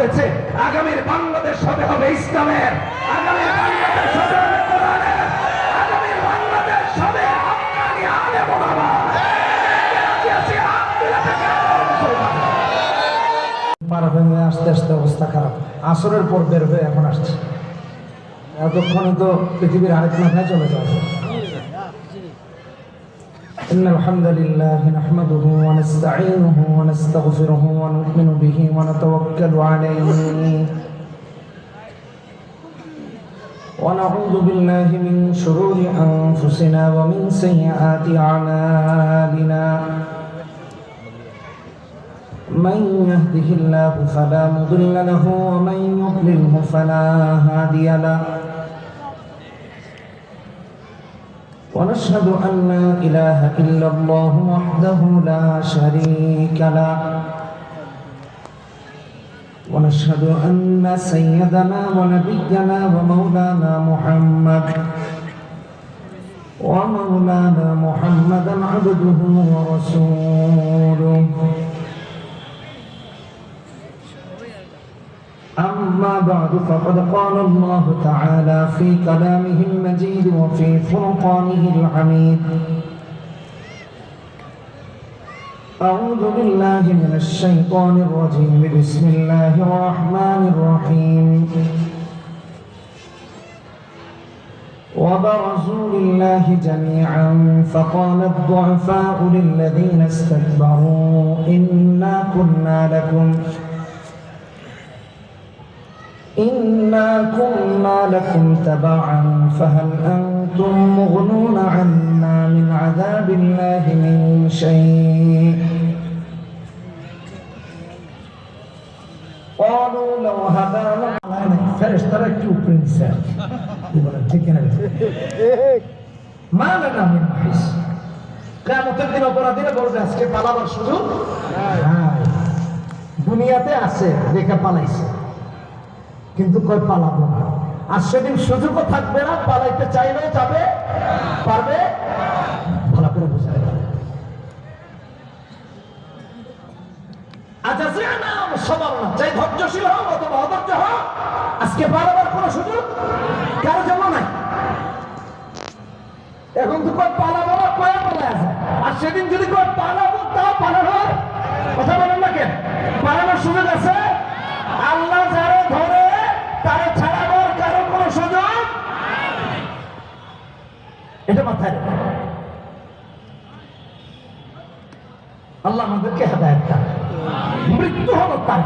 হয়েছে, আগামীর বাংলাদেশ হবে হবে ইসলামের, আগামীর বাংলাদেশ হবে হবে কোরআনের, আগামীর বাংলাদেশ হবে হাক্কানি আলেম ওলামা। পার হয়ে আস্তে আস্তে অবস্থা খারাপ, আসরের পর বের হয়ে এখন আসছে, এতক্ষণে তো পৃথিবীর আরেক মাথায় চলে যাবে। إن الحمد لله نحمده ونستعينه ونستغفره ونؤمن به ونتوكل عليه ونعوذ بالله من شرور أنفسنا ومن سيئات أعمالنا من يهده الله فلا مضل له ومن يضلله فلا هادي له ونشهد أن لا إله إلا الله وحده لا شريك له ونشهد أن سيدنا ونبينا ومولانا محمدا عبده ورسوله أما بعد فقد قال الله تعالى في كلامه المجيد وفي فرقانه الحميد أعوذ بالله من الشيطان الرجيم بسم الله الرحمن الرحيم وبرزوا لله جميعا فقال الضعفاء للذين استكبروا إنا كنا لكم تبعا فهل أنتم مغنون عنا من عذاب الله من شيء قالوا لو هدانا فرشترى برنسان ما لنا من محيص কিয়ামতের দিন অপরাধীরা বলবে আজকে পালাবার সুযোগ নাই, দুনিয়াতে আছে দেখে পালাইছে কিন্তু কই পালাবো না, আর সেদিন সুযোগও থাকবে না, পালাইতে চাইলেও যাবে পারবে, ভালো করে বুঝাই। সবার না চাই ধৈর্যশীল হোক অথবা অধৈর্য হোক, আজকে পালাবার কোনো সুযোগ কারো জন্য নাই। এখন তো কই পালাবো না, কয়ে পালা আছে, আর সেদিন যদি কই পালাবো তাও পালানোর কথা বলেন না কেন, পালানোর সুযোগ আছে। আল্লাহ যারা ধরে তারা ছাড়াবার কারো কোনো সুযোগ, এটা মাথায় রেখে আল্লাহ আমাদেরকে হেদায়েত দেন। মৃত্যু হলো তার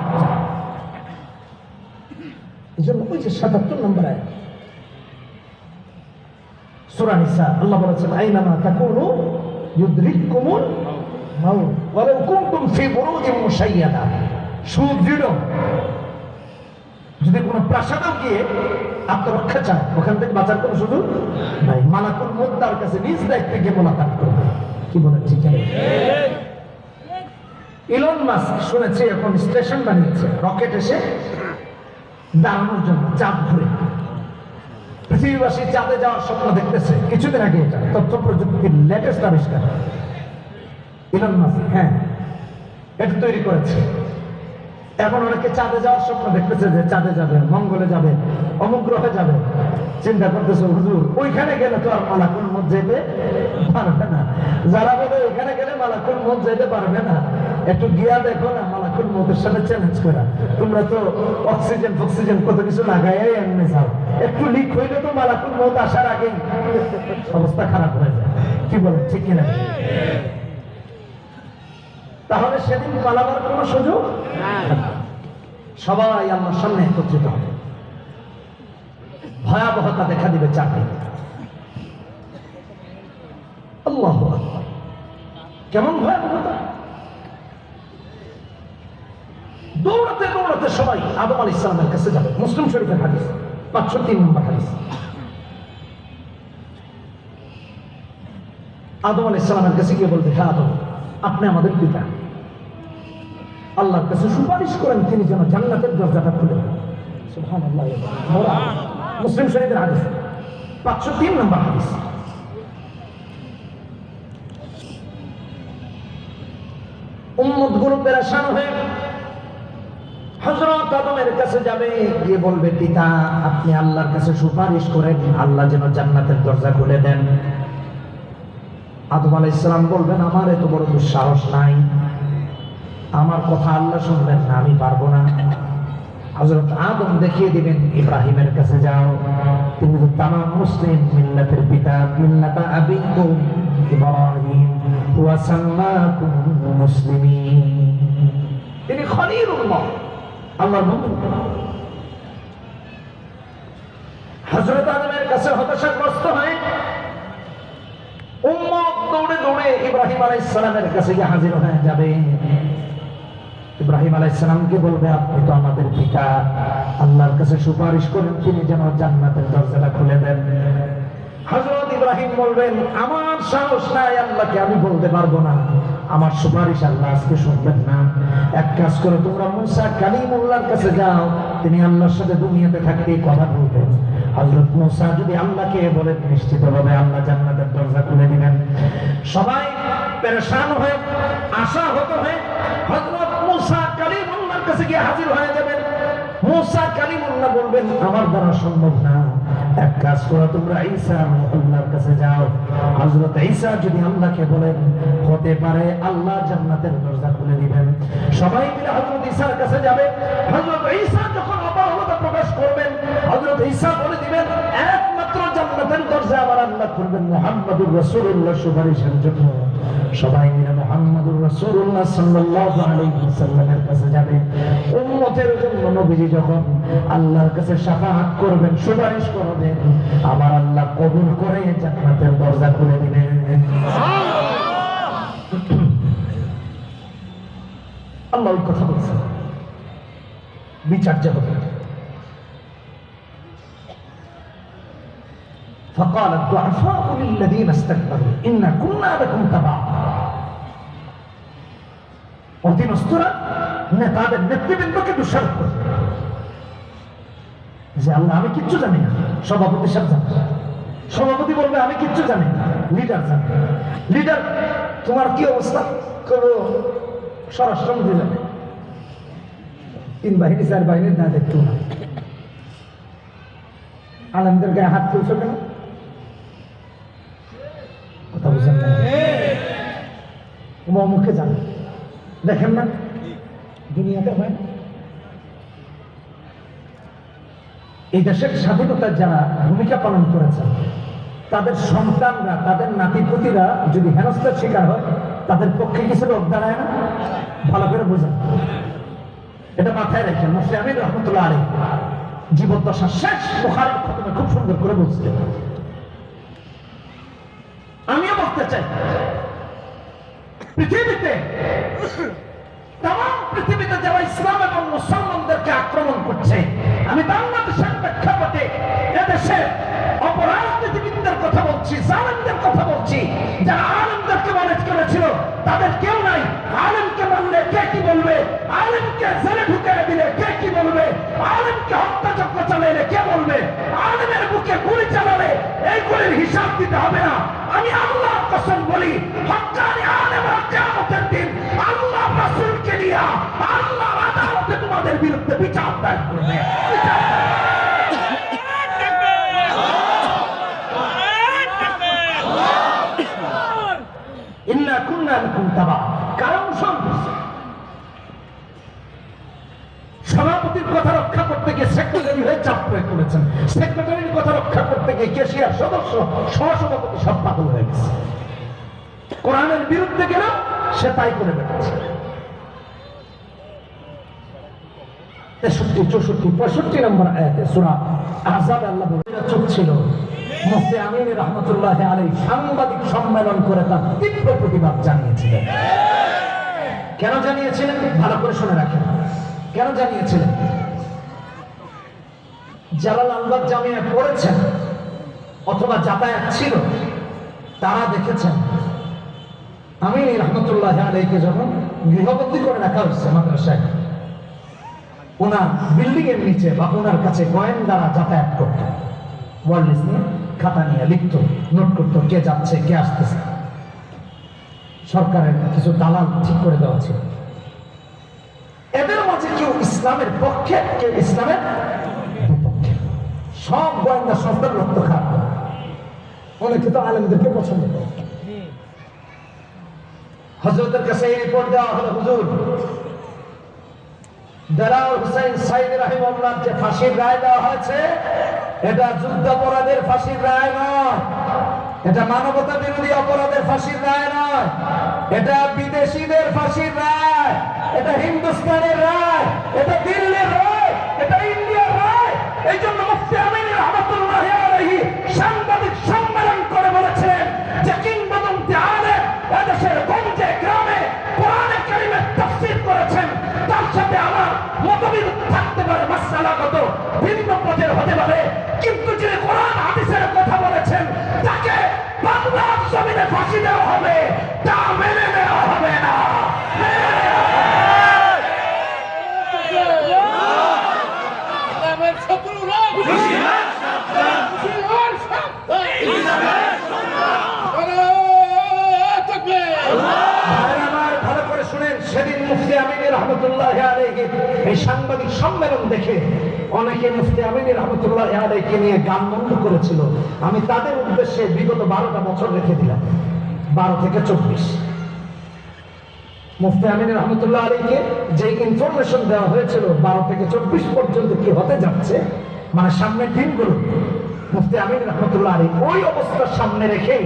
এই জন্য ওই যে ৭৭ নম্বর আয়াত সূরা নিসা, আল্লাহ বলেছেন আইনামা তাকুনু ইউদরিকুমুল মাউত ওয়ালাউ কুনতুম ফি বুরুজিন মুশাইয়াদা। সুদৃঢ় যদি কোনো প্রাসাদে গিয়ে আত্মরক্ষা চায়, ওখান থেকে বাঁচার কোনো সুযোগ নাই, মালাকুল মউত তার কাছে নিজ দায়িত্বে গিয়ে মোলাকাত করবে। কি বলেন ঠিক আছে? ইলন মাস্ক শুনেছি এখন স্টেশন বানিয়েছে, রকেট এসে দাঁড়ানোর জন্য চাঁদ ঘুরে, পৃথিবীবাসী চাঁদে যাওয়ার স্বপ্ন দেখতেছে কিছুদিন আগে। এটা তথ্য প্রযুক্তির লেটেস্ট আবিষ্কার ইলন মাস্ক, হ্যাঁ এটা তৈরি করেছে। এখন অনেকে চাঁদে যাওয়ার স্বপ্ন দেখতেছে যে চাঁদে যাবে, মঙ্গলে যাবে, অমুক গ্রহে যাবে, চিন্তা করতেছে হুজুর ওইখানে গেলে তো আর মালাকুল মউত যেতে পারবে না। যারা বলে ওইখানে গেলে মালাকুল মউত যেতে পারবে না, একটু গিয়া দেখো না মালাকুল মউতের সাথে চ্যালেঞ্জ করা, তোমরা তো অক্সিজেন কত কিছু লাগাইয়াই এমনি যাও, একটু লিক হইলে তো মালাকুল মউত আসার আগেই অবস্থা খারাপ হয়ে যায়। কি বলেন ঠিক কিনা? তাহলে সেদিন পালাবার কোন সুযোগ, সবাই আমার সামনে একত্রিত হবে, ভয়াবহতা দেখা দিবে চাকরি। আল্লাহু আকবার, কেমন ভয়াবহতা! দৌড়াতে দৌড়াতে সবাই আদম আলাইহিস সালামের কাছে যাবে। মুসলিম শরীফের হাদিস ৫০৩ নম্বর হাদিস। আদম আলাইহিস সালামের কাছে গিয়ে বলবে, হ্যাঁ আদম, আপনি আমাদের পিতা, আল্লাহর কাছে সুপারিশ করেন তিনি যেন জান্নাতের দরজাটা খুলে দেন। সুবহানাল্লাহ। মুসলিম শরীফের হাদিস ৫০৩ নম্বর হাদিস। উম্মতগুলো পেরেশান হয়ে হযরত আদমের কাছে যাবে, গিয়ে বলবে পিতা আপনি আল্লাহর কাছে সুপারিশ করেন আল্লাহ যেন জান্নাতের দরজা খুলে দেন। আদম আলাইহিস সালাম বলবেন আমার এত বড় দুঃসাহস নাই, আমার কথা আল্লাহ শুনবেন না, আমি পারবো না। হযরত আদম দেখিয়ে দিবেন ইব্রাহিমের কাছে যাও, তিনি তো তামাম মুসলিম মিল্লাতের পিতা, মিল্লাতা আবিকুম ইব্রাহিম ওয়া সাম্মাকুম মুসলিমিন, তিনি খলিলুল্লাহ, আল্লাহর বন্ধু। হযরত আদমের কাছে হতাশাগ্রস্ত হয়ে উম্মত দৌড়ে দৌড়ে ইব্রাহিম আলাইহিস সালামের কাছে গিয়ে হাজির হয়ে যাবে। ইব্রাহিম আলাইহিস সালামকে বলবে আপনি তো আমাদের পিতা, আল্লাহর কাছে সুপারিশ করেন তিনি যেন জান্নাতের দরজাটা খুলে দেন। হযরত ইব্রাহিম বলবেন আমার সাহস নাই, আল্লাহকে আমি বলতে পারবো না, আমার সুপারিশ আল্লাহ আজকে শুনবেন না। এক কাজ করো, তোমরা মুসা কালিমুল্লাহর কাছে যাও, তিনি আল্লাহর সাথে দুনিয়াতে থাকতে কথা বলতেন। হযরত মুসা যদি আল্লাহকে বলেন নিশ্চিতভাবে আল্লাহ জান্নাতের দরজা খুলে দিবেন। সবাই পেরেশান হয়ে আশাহত হয়ে হযরত মুসা কালিমুল্লাহর কাছে গিয়ে হাজির হয়ে যাবেন। মুসা কালিমুল্লাহ বলবেন আমার দ্বারা সম্ভব না, এক কাজ করো তোমরা ঈসা আল্লাহর কাছে যাও, হযরত ঈসা যদি আল্লাহকে বলেন হতে পারে আল্লাহ জান্নাতের দরজা খুলে দিবেন। সবাই মিলে হযরত ঈসার কাছে যাবে। হযরত ঈসা যখন অবহেলা প্রকাশ করবেন, হযরত ঈসা বলে দিবেন একমাত্র জান্নাতের দরজা আমার আল্লাহ খুলবেন মুহাম্মদুর রাসূলুল্লাহ সুপারিশের জন্য। সবাই মিলে মুহাম্মদুর রাসূলুল্লাহ সাল্লাল্লাহু আলাইহি ওয়াসাল্লামের কাছে যাবে। উম্মতের জন্য নবীজি যখন আল্লাহর কাছে শাফাআত করবেন, সুপারিশ করবেন, আমার আল্লাহ কবুল করে জান্নাতের দরজা খুলে দিবেন। আল্লাহ ওই কথা বলছেন, বিচার জগতে। فقال الضعفاء للذين استكبروا إنا كنا لكم تبعا। অধীনস্থরা নেতাদের নেতৃবৃন্দকে দোষারোপ করে যে আল্লাহ আমি কিচ্ছু জানি না, সভাপতি সাহেব জানে, সভাপতি বলবে আমি কিচ্ছু জানি না, লিডার জানে, লিডার তোমার কি অবস্থা করো, স্বরাষ্ট্রমন্ত্রী জানে, 3 বাহিনী 4 বাহিনীর না দেখতো না। আলেমদের গায়ে হাত তুলছো কেন? কথা বুঝেন না, মুখে জানে, দেখেন না দুনিয়াতে হয়। এই দেশের স্বাধীনতার যারা ভূমিকা পালন করেছেন, তাদের সন্তানরা, তাদের নাতিপুতিরা যদি হেনস্থার শিকার হয়, তাদের পক্ষে কিছু লোক দাঁড়ায় না। ভালো করে বুঝেন, এটা মাথায় রেখেন। মুফতি আমিন রহমতুল্লাহ আলাইহি জীবদ্দশা শেষ বুখারীর খতমে খুব সুন্দর করে বলছিলেন। আমিও বলতে চাই, পৃথিবীতে তাম পৃথিবীতে যারা ইসলাম এবং মুসলমানদেরকে আক্রমণ করছে, আমি বাংলাদেশের প্রেক্ষাপটে এদেশের অপরাজনীতিবিদদের কথা বলছি, জালেমদের কথা বলছি। যারা আলেমদেরকে ম্যানেজ করেছিল তাদের কেউ নাই। আলেমকে মানলে কে কি বলবে, আলেমকে জেলে ঢুকিয়ে দিলে কে কি বলবে, আলেমকে হত্যাযজ্ঞ চালাইলে কে বলবে, আলেমের বুকে গুলি চালালে এই গুলির হিসাব দিতে হবে না। আমি আল্লাহর কসম বলি, হক্কানি আলেমরা কিয়ামতের দিন আল্লাহ রাসূলকে নিয়ে আল্লাহর আদালতে তোমাদের বিরুদ্ধে বিচার দায়ের করবে। ইন্না কুন্না লাকুম তাবা। কারণ সভাপতির কথা রক্ষা করতে গিয়ে সেক্রেটারি হয়ে চাপ প্রয়োগ করেছেন, সেক্রেটারির কথা রক্ষা করতে গিয়ে কেশিয়ার সদস্য সহসভাপতি সব পাগল হয়ে গেছে। কোরআনের বিরুদ্ধে গেলেও সে তাই করে বেড়াচ্ছে। 63, 64, 65 নম্বর আয়াতে সূরা আহজাব আল্লাহ বলেন, চুপ ছিল। মুফতি আমিন রহমতুল্লাহ আলাইহি সাংবাদিক সম্মেলন করে তার তীব্র প্রতিবাদ জানিয়েছিলেন। কেন জানিয়েছিলেন? ভালো করে শুনে রাখেন। কেন জানিয়েছিলেন? জালাল আলবাগ জামিয়া পড়েছেন অথবা যাতায়াত ছিল, তারা দেখেছেন আমিন রহমতুল্লাহ আলাইহিকে যখন গৃহবন্দী করে রাখা হচ্ছে মাদ্রাসায়, ওনার বিল্ডিং এর নিচে বা ওনার কাছে গোয়েন্দারা যাতায়াত করত, ওয়ার্ল্ড নিয়ে খাতা নিয়ে লিখত, নোট করত কে যাচ্ছে কে আসতেছে। সরকারের কিছু দালাল ঠিক করে দেওয়া ছিল। এদের যে কেউ ইসলামের পক্ষে কেউ ইসলামের বিপক্ষে। সব গোয়েন্দা সংস্থার রক্ত খারাপ, অনেকে তো আলেমদেরকে পছন্দ করে। হযরতের কাছে এই রিপোর্ট দেওয়া হলো, হুজুর দেলাওয়ার হোসেন সাইদ রাহিমাহুল্লাহ যে ফাঁসির রায় দেওয়া হয়েছে, এটা যুদ্ধাপরাধের ফাঁসির রায় নয়, এটা মানবতা বিরোধী অপরাধের ফাঁসির রায় নয়, এটা বিদেশিদের ফাঁসির রায়, এটা হিন্দুস্তানের রায়, এটা দিল্লির রায়, এটা ইন্ডিয়ার রায়। এই জন্য মুফতি আমিন রহমাতুল্লাহি আলাইহি সাংবাদিক সম্মেলন করে বলেছেন যে কিংবদন্তি আলেম এদেশের গঞ্জে গ্রামে কোরআনে কারিমের তাফসীর করেছেন, তার সাথে আমার মতবিরোধ থাকতে পারে, মাসআলাগত ভিন্ন পথের হতে পারে, কিন্তু যিনি কোরআন হাদিসের কথা বলেছেন তাকে বাংলার জমিনে ফাঁসি দেওয়া হবে, তা মেনে নেওয়া হবে না। ভালো করে শুনেন, সেদিন মুফতি আমিন রহমতুল্লাহি আলাইহি এই সাংবাদিক সম্মেলন দেখে অনেকে মুফতি আমিন রহমতুল্লাহি আলাইহিকে নিয়ে গান বন্ধ করেছিল। আমি তাদের উদ্দেশ্যে বিগত 12টা বছর রেখে দিলাম, 12 থেকে 24। মুফতি আমিন রহমতুল্লাহ আলাইহিকে যে ইনফরমেশন দেওয়া হয়েছিল 12 থেকে 24 পর্যন্ত কি হতে যাচ্ছে, মানে সামনের দিনগুলো, মুফতি আমিন রহমতুল্লাহ আলাইহি ওই অবস্থার সামনে রেখে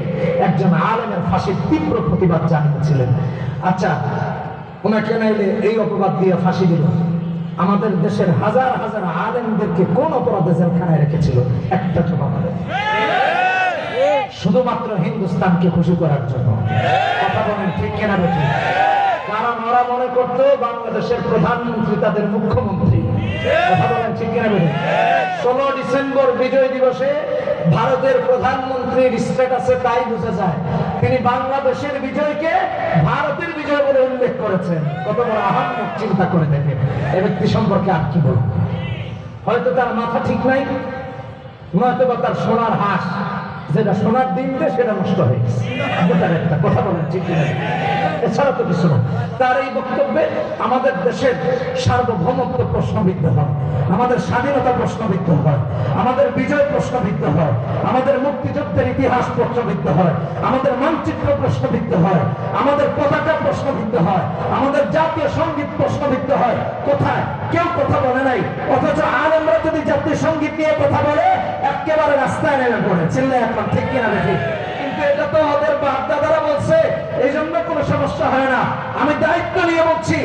একজন আলেমের ফাঁসির তীব্র প্রতিবাদ জানিয়েছিলেন। আচ্ছা, ওনাকে নাইলে এই অপবাদ দিয়ে ফাঁসি দিল, আমাদের দেশের হাজার হাজার আলেমদেরকে কোন অপরাধে জেলখানায় রেখেছিল? একটা জবাব দেন। শুধুমাত্র হিন্দুস্তানকে খুশি করার জন্য। কথা বলেন ঠিক কিনা বেঠিক? কারণ ওরা মনে করতো বাংলাদেশের প্রধানমন্ত্রী তাদের মুখ্যমন্ত্রী। কথা বলেন ঠিক কিনা বেঠিক? 16 ডিসেম্বর বিজয় দিবসে ভারতের প্রধানমন্ত্রীর স্ট্যাটাসে তাই বোঝা যায় তিনি বাংলাদেশের বিজয়কে ভারতের বিজয় বলে উল্লেখ করেছেন। কত বড় আহাম্মক চিন্তা করে দেখেন। এই ব্যক্তি সম্পর্কে আর কি বলবো? হয়তো তার মাথা ঠিক নাই, নয়তো বা তার সোনার হাঁস যেটা সোনার দিন দেয় সেটা নষ্ট হয়ে গেছে। তার একটা কথা বলেন ঠিক কিনা? এছাড়া তো কিছু না। তার এই বক্তব্যে আমাদের দেশের সার্বভৌমত্ব প্রশ্নবিদ্ধ হয়, আমাদের স্বাধীনতা প্রশ্নবিদ্ধ হয়, আমাদের বিজয় প্রশ্নবিদ্ধ হয়, আমাদের মুক্তিযুদ্ধের ইতিহাস প্রশ্নবিদ্ধ হয়, আমাদের মানচিত্র প্রশ্নবিদ্ধ হয়, আমাদের পতাকা প্রশ্নবিদ্ধ হয়, আমাদের জাতীয় সঙ্গীত প্রশ্নবিদ্ধ হয়। কোথায়? কেউ কথা বলে নাই। অথচ আলেমরা যদি জাতীয় সঙ্গীত নিয়ে কথা বলে একেবারে রাস্তায় নেমে পড়ে চিল্লায় এখন, ঠিক কিনা দেখি? কিন্তু এটা তো ওদের বাপ দাদারা বলছে, এই জন্য কোনো সমস্যা হয় না। আমি দায়িত্ব নিয়ে বলছি,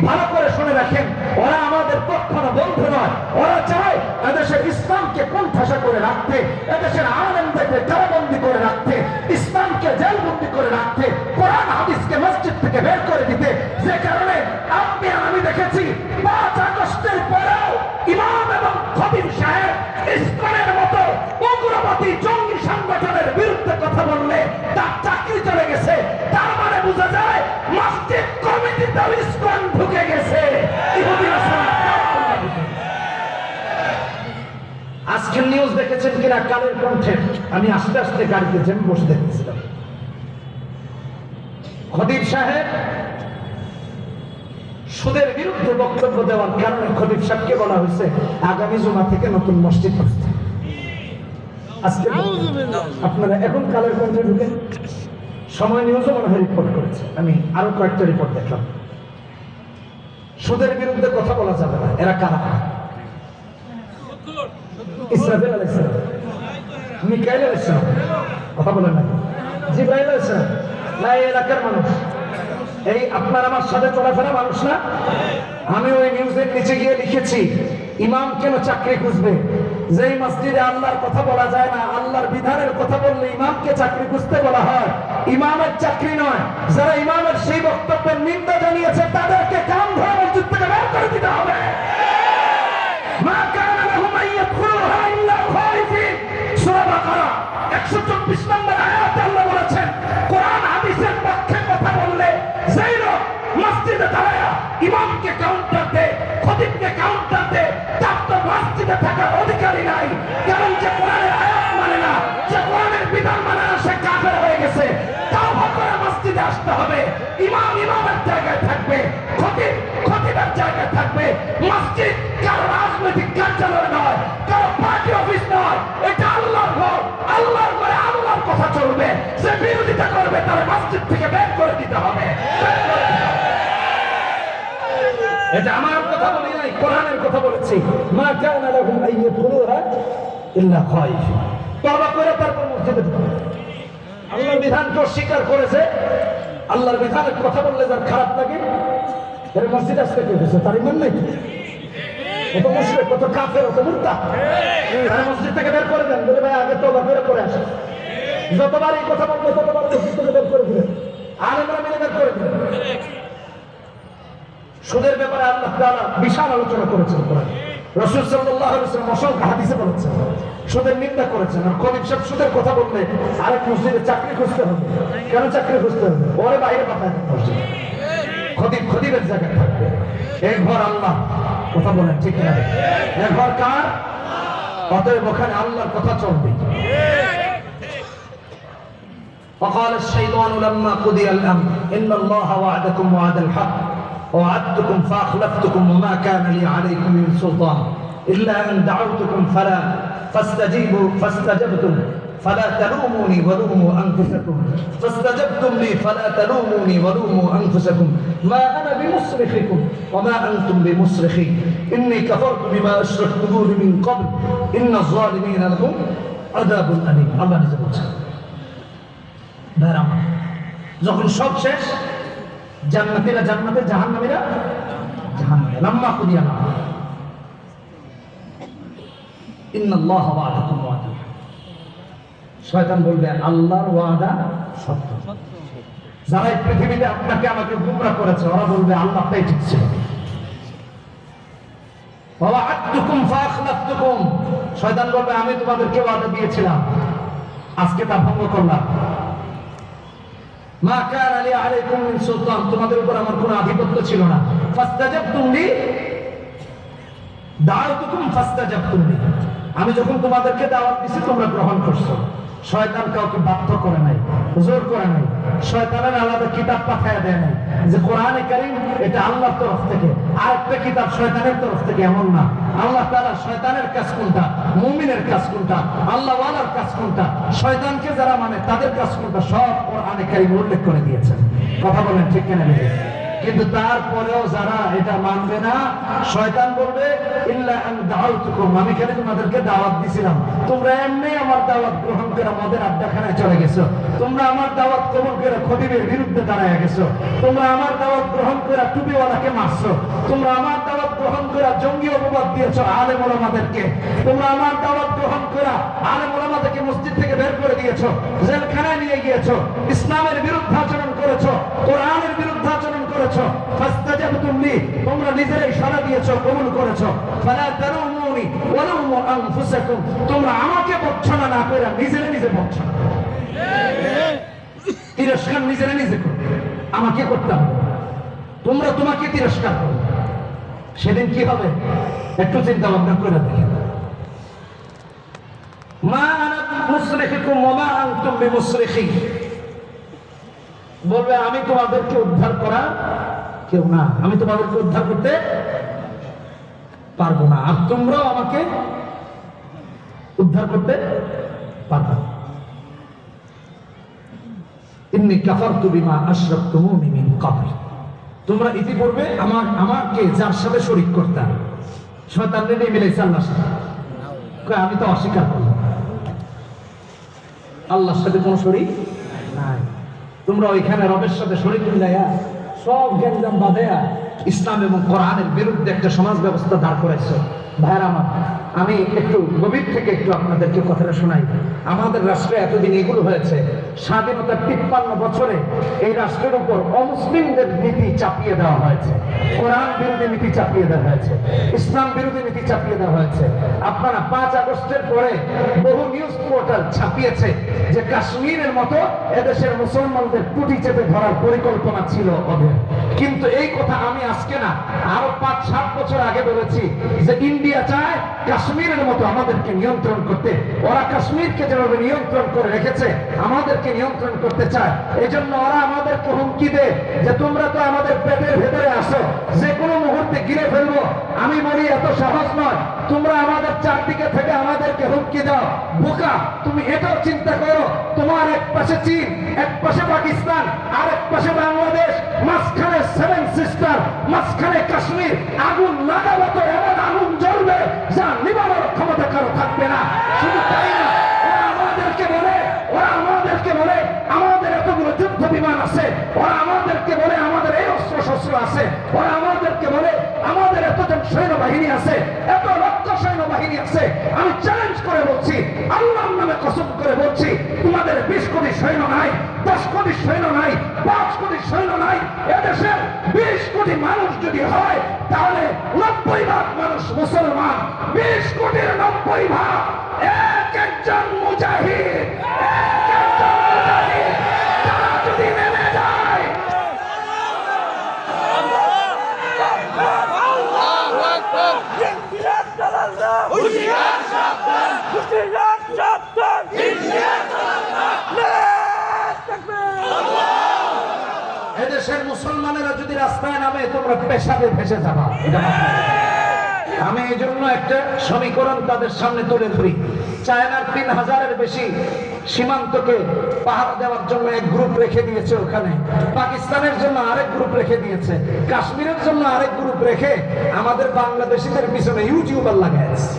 ভালো করে শুনে রাখেন, ওরা আমাদের কখনো বন্ধু নয়। ওরা চায় এদেশের ইসলামকে কোণঠাসা করে রাখতে, এদেশের আলেমদেরকে কারাবন্দি করে রাখতে, ইসলামকে জেলবন্দি করে রাখতে, কোরআন হাদিসকে মসজিদ থেকে বের করে দিতে। যে কারণে আপনি আমি দেখেছি 5 আগস্টের পরেও ইমাম এবং খতিব সাহেব ইসলামের মতো উগ্রবাদী জঙ্গি সংগঠনের বিরুদ্ধে কথা বললে তার চাকরি চলে গেছে। তার মানে বোঝা যায় মসজিদ কমিটিতে ইসলাম ঢুকে গেছে। আজকের নিউজ দেখেছেন কিনা কালের কণ্ঠে? আমি আস্তে আস্তে গাড়িতে জেনে বসে দেখতেছিলাম। খতিব সাহেব সুদের বিরুদ্ধে বক্তব্য দেওয়ার কারণে খতিব সাহেবকে বলা হয়েছে আগামী জুমা থেকে নতুন মসজিদ করতে। আজকে আপনারা এখন কালের কণ্ঠে ঢুকেন, সময় নিউজও মনে হয় রিপোর্ট করেছে, আমি আরো কয়েকটা রিপোর্ট দেখলাম। সুদের বিরুদ্ধে কথা বলা যাবে না। এরা কারা? ইসরাফিল আলাইহিস সালাম, মিকাইল আলাইহিস সালাম, কথা বলেন না, জিবরাইল আলাইহিস সালাম, না এই এলাকার মানুষ, এই আপনার আমার সাথে চলাফেরা মানুষ না। আমি ওই নিউজের নিচে গিয়ে লিখেছি, ইমাম কেন চাকরি খুঁজবে? যেই মসজিদে আল্লাহর কথা বলা যায় না, আল্লাহর বিধানের কথা বললে ইমামকে চাকরি খুঁজতে বলা হয়। ইমামের চাকরি নয়। যারা ইমামের সেই বক্তব্যের নিন্দা জানিয়েছে তাদেরকে কান ধরে মসজিদ থেকে বের করে দিতে হবে। মা কানা লাহুম আইয়াদখুলুহা ইল্লা খায়ফিন, সূরা বাকারা 124 নম্বর আয়াতে আল্লাহ বলেছেন, কোরআন হাদিসের পক্ষে কথা বললে যেই লোক মসজিদে দাঁড়ায়া ইমামকে কাউন্টার দেয়, খতিবকে কাউন্টার দেয়, তার তো মসজিদে থাকার অধিকারই নাই। কারণ যে কোরআনের আয়াত মানে না, যে কোরআনের বিধান মানে না, সে কাফের হয়ে গেছে। তাওবা করে মসজিদে আসতে হবে। ইমাম ইমামের জায়গায় থাকবে, খতিব খতিবের জায়গায় থাকবে। হবে মসজিদ কারো রাজনৈতিক কার্যালয় নয়, কারো পার্টি অফিস নয়, এটা আল্লাহর ঘর। আল্লাহর ঘরে আল্লাহর কথা চলবে। যে বিরোধিতা করবে তার মসজিদ থেকে বের করে দিতে হবে। এটা আমার কথা বলি নাই, কোরআনের কথা বলেছি। মা কানা লাহুম আইয়াদখুলুহা ইল্লা খায়িফিন। তওবা করে তারপর মসজিদে ঢুকবে। আল্লাহর বিধানকে অস্বীকার করেছে, আল্লাহর বিধানের কথা বললে যার খারাপ লাগে, এর মসজিদ আসতে কেটেছে, তার ইমান নাই। কত মুশরিক, কত কাফের, কত মুরতাদ, তারা মসজিদ থেকে বের করে দেন, বলে ভাই আগে তওবা করে আসে। যতবার এই কথা বলবে ততবার মসজিদ থেকে বের করে দিবেন, আলেমরা মিলে বের করে দিবেন। সুদের ব্যাপারে আল্লাহ তাআলা বিশাল আলোচনা করেছেন কোরআনে। রাসূল সাল্লাল্লাহু আলাইহি ওয়াসাল্লাম অসংখ্য হাদিসে বলেছেন, সুদের নিন্দা করেছেন। আর খতিব সাহেব সুদের কথা বললে আরেক মসজিদে চাকরি খুঁজতে হবে। কেন চাকরি খুঁজতে হবে? ওরে বাইরে পাঠায় দেন মসজিদে। খতিবের জায়গায় থাকবে। এই ঘর আল্লাহ, কথা বলেন ঠিক না? এই ঘর কার? অতএব ওখানে আল্লাহর কথা চলবে। وقال الشيطان لما قضي الأمر إن الله وعدكم وعد الحق ووعدتكم فأخلفتكم وما كان لي عليكم من سلطان إلا أن دعوتكم فاستجبتم فلا تلوموني ولوموا أنفسكم فاستجبتم لي فلا تلوموني ولوموا أنفسكم ما أنا بمصرخكم وما أنتم بمصرخي إني كفرت بما أشركتموني من قبل إن الظالمين لهم عذاب أليم. الله নিজে বলছেন, যখন সব শেষ, জান্নাতীরা জান্নাতে, জাহান্নামীরা জাহান্নামে। লাম্মা কুদিয়া না ইন্নাল্লাহ ওয়াদাকুম ওয়াদা। শয়তান বলবে আল্লাহর ওয়াদা সত্য। যারা এই পৃথিবীতে আপনাকে আমাকে গুমরাহ করেছে, ওরা বলবে আল্লাহটাই ঠিক ছিল। ওয়াআদতুকুম ফাআখলাফতুকুম। শয়তান বলবে আমি তোমাদেরকে ওয়াদা দিয়েছিলাম, আজকে তা ভঙ্গ করলাম। মা কানা লি আলাইকুম মিন সুলতান, তোমাদের উপর আমার কোনো আধিপত্য ছিল না। ফাস্তাজাবতুম লি দাআউতুকুম ফাস্তাজাবতুম লি, আমি যখন তোমাদেরকে দাওয়াত দিছি তোমরা গ্রহণ করছো। শয়তান কাউকে বাধ্য করে নাই, জোর করে নাই। শয়তানের আলাদা কিতাব পাঠায় দেয় নাই যে কোরআনে কারীম এটা আল্লাহর তরফ থেকে, আরেকটা কিতাব শয়তানের তরফ থেকে, এমন না। আল্লাহ তাআলা শয়তানের কাজ কোনটা, মুমিনের কাজ কোনটা, আল্লাহ ওয়ালার কাজ কোনটা, শয়তানকে যারা মানে তাদের কাজ কোনটা, সব কোরআনে কারীমে উল্লেখ করে দিয়েছেন। কথা বলেন ঠিক কিনা? কিন্তু তারপরেও যারা এটা মানবে না, শয়তান বলবে ইল্লা আন দাআউতুকুম, আমি খালি তোমাদেরকে দাওয়াত দিছিলাম, তোমরা এমনি আমার দাওয়াত গ্রহণ করে মদের আড্ডাখানায় চলে গেছো, তোমরা আমার দাওয়াত কবুল করে খতিবের বিরুদ্ধে দাঁড়ায় গেছো, তোমরা আমার দাওয়াত গ্রহণ করে টুপিওয়ালাকে মারছো, তোমরা আমার দাওয়াত গ্রহণ করে জঙ্গি অপবাদ দিয়েছো আলেম ওলামাদেরকে, তোমরা আমার দাওয়াত গ্রহণ করে আলেম ওলামাদেরকে মসজিদ থেকে বের করে দিয়েছো, জেলখানায় নিয়ে গিয়েছো, ইসলামের বিরুদ্ধে আচরণ করেছো, কোরআনের বিরুদ্ধে আচরণ করেছো। ফাস্তাজাবতুম লি, তোমরা নিজেরাই সাড়া দিয়েছো, কবুল করেছো। ফালা তালুমুনি ওয়ালুমু আনফুসাকুম, তোমরা আমাকে ভৎসনা না করে নিজেরা নিজে ভৎসনা, তিরস্কার নিজেরা নিজে করো, আমাকে করতে হবে। তোমরা তোমাকে তিরস্কার করো, সেদিন কি হবে একটু চিন্তা ভাবনা করে দেখেন। মা আনা মুসরিখুকুম ওয়া মা আনতুম বিমুসরিখি, বলবে আমি তোমাদেরকে উদ্ধার করা কেউ না, আমি তোমাদেরকে উদ্ধার করতে পারবো না, আর তোমরাও আমাকে উদ্ধার করতে পারবে না। ইন্নী কাফারতু বিমা আশরাকতুমুনি মিন ক্বাবল, তোমরা ইতিপূর্বে আমাকে যার সাথে শরীক করতাম, শয়তানকে নিয়ে মিলাইছে আল্লাহর সাথে, আমি তো অস্বীকার করলাম, আল্লাহর সাথে কোনো শরীক নাই। তোমরা ওইখানে রবের সাথে শরীক মিলাইয়া সব জ্ঞানজাম বাঁধাইয়া ইসলাম এবং কোরআনের বিরুদ্ধে একটা সমাজ ব্যবস্থা দাঁড় করাইছো। ভাইয়ের আমার, আমি একটু গভীর থেকে একটু আপনাদেরকে কথাটা শোনাই। আমাদের রাষ্ট্রে এতদিন এগুলো হয়েছে, স্বাধীনতার 53 বছরে এই রাষ্ট্রের উপর অমুসলিমদের নীতি চাপিয়ে দেওয়া হয়েছে, কোরআন বিরোধী নীতি চাপিয়ে দেওয়া হয়েছে, ইসলাম বিরোধী নীতি চাপিয়ে দেওয়া হয়েছে। আপনারা 5 আগস্টের পরে বহু নিউজ পোর্টাল ছাপিয়েছে যে কাশ্মীরের মতো এদেশের মুসলমানদের টুটি চেপে ধরার পরিকল্পনা ছিল ওদের। কিন্তু এই কথা আমি আজকে না, আরো 5-7 বছর আগে বলেছি যে ইন্ডিয়া চায় কাশ্মীরের মতো আমাদেরকে নিয়ন্ত্রণ করতে, ওরা কাশ্মীরকে যেভাবে নিয়ন্ত্রণ করে রেখেছে আমাদেরকে নিয়ন্ত্রণ করতে চায়। এই জন্য ওরা আমাদেরকে হুমকি দেয় যে তোমরা তো আমাদের পেটের ভেতরে আসো, যে কোনো মুহূর্তে গিলে ফেলবো। আমি বলি এত সহজ নয়, তোমরা আমাদের চারদিকে থেকে আমাদেরকে হুমকি দাও। বোকা, তুমি এটাও চিন্তা করো, তোমার এক পাশে চীন, এক পাশে পাকিস্তান, আর এক পাশে বাংলাদেশ, মাঝখানে সেভেন সিস্টার, মাঝখানে কাশ্মীর। আগুন লাগাবো তো এমন আগুন জ্বলবে যা নিবানোর ক্ষমতা কারো থাকবে না। শুধু তাই না, ওরা আমাদেরকে বলে আমাদের এতগুলো যুদ্ধ বিমান আছে, ওরা আমাদেরকে বলে আমাদের এই অস্ত্র শস্ত্র আছে, ওরা আমাদেরকে বলে আমাদের এতজন সৈন্যবাহিনী আছে, এত লক্ষ সৈন্যবাহিনী আছে। আমি চ্যালেঞ্জ করে বলছি, আল্লাহর নামে কসম করে বলছি, তোমাদের 20 কোটি সৈন্য নাই, 10 কোটি সৈন্য নাই, 5 কোটি সৈন্য নাই। এদেশের 20 কোটি মানুষ যদি হয় তাহলে 90 ভাগ মানুষ মুসলমান। 20 কোটির 90 ভাগ এক একজন মুজাহিদ, তারা যদি নেমে যায়, এদেশের মুসলমানেরা যদি রাস্তায় নামে তোমরা পেশাবে ভেসে যাবা। এটা আমি এই জন্য একটা সমীকরণ তাদের সামনে তুলে ধরি। চায়নার 3000-এর বেশি সীমান্তকে পাহারা দেওয়ার জন্য এক গ্রুপ রেখে দিয়েছে ওখানে, পাকিস্তানের জন্য আরেক গ্রুপ রেখে দিয়েছে, কাশ্মীরের জন্য আরেক গ্রুপ রেখে আমাদের বাংলাদেশিদের পিছনে ইউটিউবার লাগাইছে।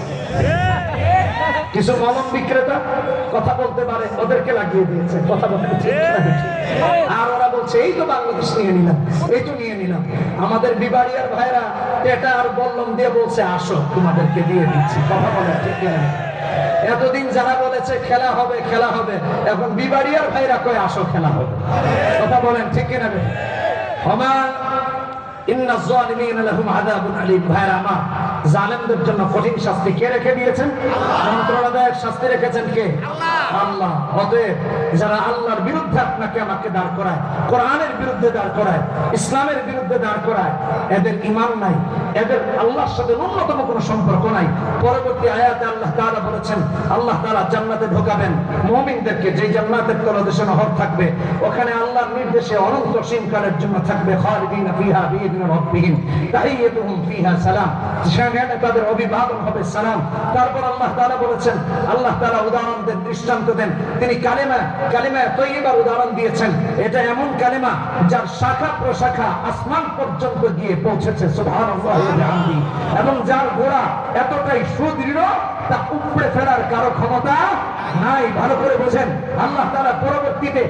কিছু মলম বিক্রেতা কথা বলতে পারে, ওদেরকে লাগিয়ে দিয়েছে কথা বলতে। আর ওরা বলছে এই তো বাংলাদেশ নিয়ে নিলাম, এই তো নিয়ে নিলাম। আমাদের বিবাড়িয়ার ভাইরা এটা আর বল্লম দিয়ে বলছে আসো তোমাদেরকে দিয়ে দিচ্ছি। কথা বলে ঠিক লাগে। এতদিন যারা বলেছে খেলা হবে খেলা হবে, এখন বিবাড়িয়ার ভাইরা কয় আসো খেলা হবে। কথা বলেন ঠিক কিনা? জালেমদের জন্য কঠিন শাস্তি কে রেখে দিয়েছেন? যন্ত্রণাদায়ক শাস্তি রেখেছেন কে? আল্লাহ। অতএব যারা আল্লাহর বিরুদ্ধে আপনাকে আমাকে দাঁড় করায়, কোরআনের বিরুদ্ধে দাঁড় করায়, ইসলামের বিরুদ্ধে দাঁড় করায়, এদের ঈমান নাই, এদের আল্লাহর সাথে ন্যূনতম কোনো সম্পর্ক নাই। পরবর্তী আয়াতে আল্লাহ তাআলা বলেছেন, আল্লাহ তাআলা জান্নাতে ঢোকাবেন মুমিনদেরকে, যে জান্নাতের তলদেশে নহর থাকবে, ওখানে আল্লাহর নির্দেশে অনন্ত সীমকালের জন্য থাকবে। খালিদিনা ফিহা বিইذن রাব্বিহিম তাহিয়াতুহুম ফিহা সালাম, সেখানে তাদের অভিবাদন হবে সালাম। তারপর আল্লাহ তাআলা বলেছেন, আল্লাহ তাআলা উদাহরণ দেন, দৃষ্টান্ত দেন। তিনি কালিমা তৈয়্যিবার উদাহরণ দিয়েছেন। এটা এমন কালিমা যার শাখা প্রশাখা আসমান পর্যন্ত গিয়ে পৌঁছেছে, সুবহানাল্লাহি ওয়া বিহামদিহি, এবং যার গোড়া এতটাই সুদৃঢ় তা উপড়ে ফেলার কারো ক্ষমতা নাই। ভালো করে বোঝেন। আল্লাহ তাআলা পরবর্তীতে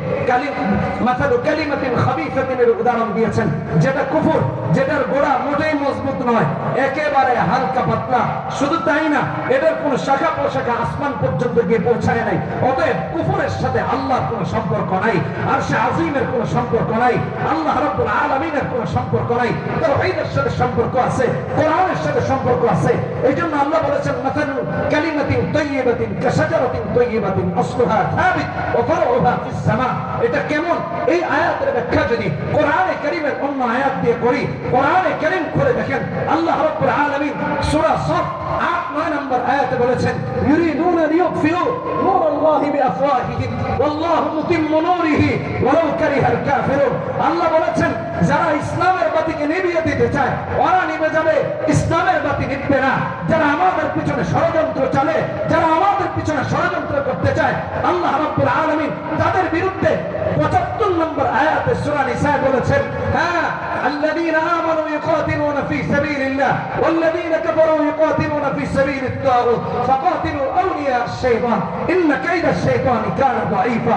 মাসালু কালিমাতিন খাবিসাতিনের উদাহরণ দিয়েছেন, যেটা কুফর, যেটার গোড়া মোটেই মজবুত নয়, একেবারে হালকা পাতলা। শুধু তাই না, এটার কোন শাখা প্রশাখা আসমান পর্যন্ত গিয়ে পৌঁছায় নাই। অতএব কুফরের সাথে আল্লাহর কোনো সম্পর্ক নাই, আরশে আজিমের কোনো সম্পর্ক নাই, আল্লাহ রাব্বুল আলামিনের কোনো সম্পর্ক নাই। তাওহীদের সাথে সম্পর্ক আছে, কোরআনের সাথে সম্পর্ক আছে। এইজন্য আল্লাহ বলেছেন, মাসালু কালিমাতিন তাইয়্যিবাতিন কাশাজারাতিন তাইয়্যিবাতিন আসলুহা সাবিত ওয়া ফারউহা ফিস সামা। এটা কেমন? এই আয়াতের ব্যাখ্যা যদি কোরআনে কারীমের অন্য আয়াত দিয়ে করি, কোরআনে কারীম করে দেখেন, আল্লাহ রাব্বুল আলামিন সূরা সাফ 8-9 নম্বর আয়াতে বলেছেন, ইউরিদুনা লিইউতফিউ নূরাল্লাহি বিআফওয়াহিহিম ওয়াল্লাহু মুতিম্মু নূরিহি ওয়ালাউ কারিহাল কাফিরুন। আল্লাহ বলেছেন, যারা ইসলামের বাতিকে নিভিয়ে দিতে চায় ওরা নিভে যাবে, ইসলামের বাতি নিভবে না। যারা আমাদের পিছনে ষড়যন্ত্র চালে, যারা আমাদের পিছনে ষড়যন্ত্র করতে চায়, আল্লাহ রাব্বুল আলামিন তাদের বিরুদ্ধে 75 নম্বর আয়াতে সূরা নিসা বলেছেন, হ্যাঁ, আল্লাযীনা আমানু ইউকাতিলুনা ফি সাবিলিল্লাহ ওয়াল্লাযীনা কাফারু ইউকাতিলুনা ফি সাবিলিত তাগুত ফাকাতিলু আউলিয়া আশ-শাইতান ইন্না কাইদা আশ-শাইতানি কানা দাঈফা।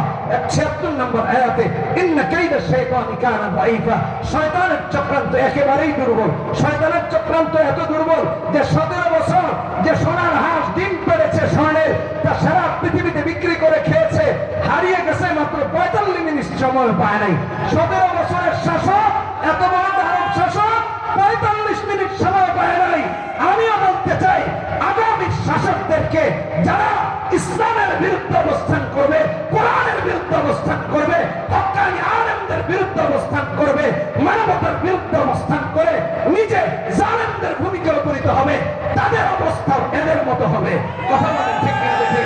76 নম্বর আয়াতে ইন্না কাইদা আশ-শাইতানি কানা দাঈফা। শয়তানের চক্রান্ত একেবারেই দুর্বল। শয়তানের চক্রান্ত এত দুর্বল যে 17 বছর যে সোনার হাঁস ডিম পেড়েছে স্বর্ণের, তা সারা পৃথিবীতে বিক্রি করে খেয়েছে, হারিয়ে গেছে মাত্র 45 মিনিট সময় পায় নাই। 17 বছরের শাসক, এত বড় ধারক শাসক 45 মিনিট সময় পায় নাই। আমিও বলতে চাই, আগামী শাসকদেরকে যারা ইসলামের বিরুদ্ধে অবস্থান করবে, কোরআনের বিরুদ্ধে অবস্থান করবে, হক্কানি আলেমদের বিরুদ্ধে অবস্থান করবে, মানবতার বিরুদ্ধে অবস্থান করে নিজে জালেমদের ভূমিকা উপনীত হবে, তাদের অবস্থা এদের পাথরের মতো হবে। কথা বলেন ঠিক কিনা ঠিক?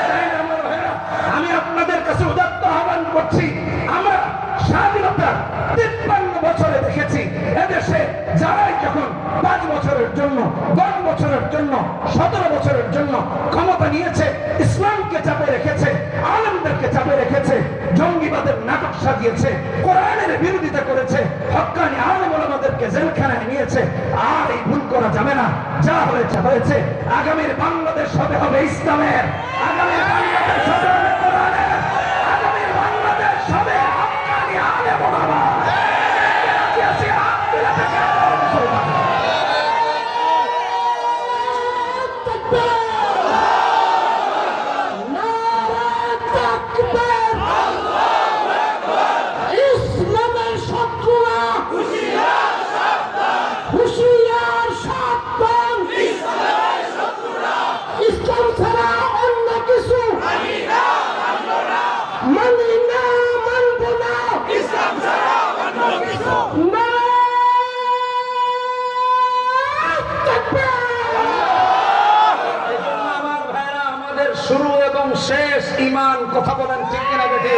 তাই না আমার ভাইরা? আমি আপনাদের কাছে উদাত্ত আহ্বান করছি, আমরা স্বাধীনতার 53 বছরে দেখেছি এদেশে যারাই যখন 5 বছরের জন্য, 10 বছরের জন্য, 17 বছরের জন্য ক্ষমতা নিয়েছে, ইসলামকে চাপে রেখেছে, আলেমদেরকে চাপে রেখেছে, জঙ্গিবাদের নাটক সাজিয়েছে, কোরআনের বিরোধিতা করেছে, হক্কানি আলেম ওলামাদেরকে জেলখানায় নিয়েছে। আর এই ভুল করা যাবে না। যা হয়েছে হয়েছে। আগামীর বাংলাদেশ হবে হবে ইসলামের, আগামীর বাংলাদেশ হবে হবে কোরআনের, আগামীর বাংলাদেশ হবে হক্কানি আলেম ওলামা। ইসলামের শত্রুরা হুঁশিয়ার সাবধান, ইসলাম ছাড়া অন্য কিছু মানি না, মানব না। আমার ভাইরা, আমাদের শুরু এবং শেষ ঈমান। কথা বলেন ঠিক কিনা বেঠি?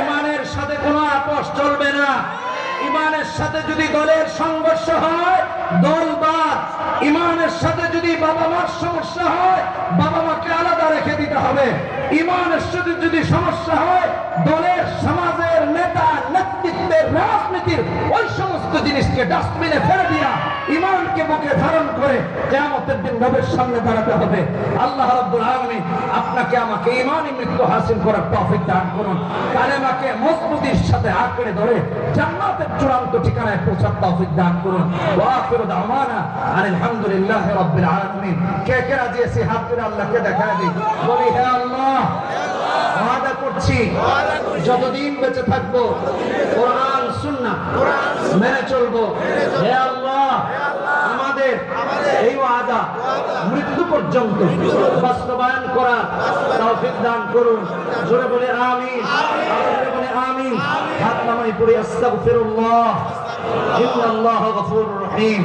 ঈমানের সাথে কোনো আপোষ চলবে না। ঈমানের সাথে যদি দলের সংঘর্ষ হয়, দলবাদ। ঈমানের সাথে যদি বাবা মার সমস্যা হয়, বাবা মাকে আলাদা রেখে দিতে হবে। ঈমানের সাথে যদি সমস্যা হয়, দলের, সমাজের, নেতা, নেতৃত্বের, রাজনীতির ওই সমস্ত জিনিসকে ডাস্টবিনে ফেলে দিয়া ঈমানকে বুকে ধারণ করে কিয়ামতের দিন রবের সামনে দাঁড়াতে হবে। আল্লাহ রাব্বুল আলামিন আপনাকে আমাকে ঈমানি মৃত্যু হাসিল করার তৌফিক দান করুন। কালেমাকে মজবুতির সাথে আঁকড়ে ধরে জান্নাতের চূড়ান্ত ঠিকানায় পৌঁছার তৌফিক দান করুন। ওয়া আখিরু দাওয়ানা আলহামদুলিল্লাহি রাব্বিল আলামিন। কে কে রাজি আছি হাত তুলে আল্লাহকে দেখায় দিই, বলি হে আল্লাহ, ওয়াদা করছি যতদিন বেঁচে থাকবো কোরআন সুন্নাহ মেনে চলবো। হে আল্লাহ, আমাদের এই ওয়াদা মৃত্যু পর্যন্ত বাস্তবায়ন করার তৌফিক দান করুন। জোরে বলে আমিন, জোরে বলে আমিন। হাত নামাই পড়ে আস্তাগফিরুল্লাহ, ইন্নাল্লাহা গফুরুর রহিম।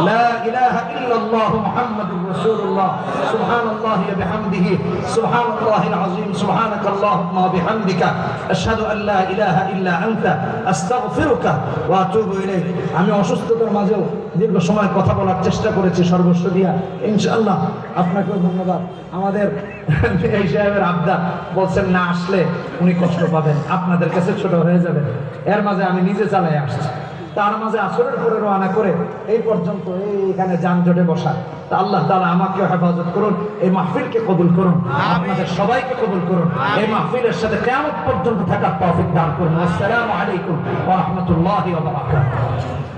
লা ইলাহা ইল্লাল্লাহু মুহাম্মাদুর রাসূলুল্লাহ। সুবহানাল্লাহি ওয়া বিহামদিহি, সুবহানাল্লাহিল আযীম। সুবহানাকাল্লাহুম্মা ওয়া বিহামদিকা, আশহাদু আল লা ইলাহা ইল্লা আনতা, আস্তাগফিরুকা ওয়া আতুবু ইলাইক। আমি অসুস্থতার মাঝেও দীর্ঘ সময় কথা বলার চেষ্টা করেছি সর্বস্ব দিয়া। ইনশাআল্লাহ আপনাকেও ধন্যবাদ। আমাদের এই সাহেবের আবদার, বলছেন না আসলে উনি কষ্ট পাবেন, আপনাদের কাছে ছোট হয়ে যাবেন। এর মাঝে আমি নিজে চালাই আসছি, তার মাঝে আসরের পরে রওনা করে এই পর্যন্ত এইখানে যানজটে বসা। তা আল্লাহ তাআলা আমাকে হেফাজত করুন, এই মাহফিলকে কবুল করুন, আপনাদের সবাইকে কবুল করুন, এই মাহফিলের সাথে কিয়ামত পর্যন্ত থাকার তৌফিক দান করুন। আসসালামু আলাইকুম ওয়া রাহমাতুল্লাহি ওয়া বারাকাতুহু।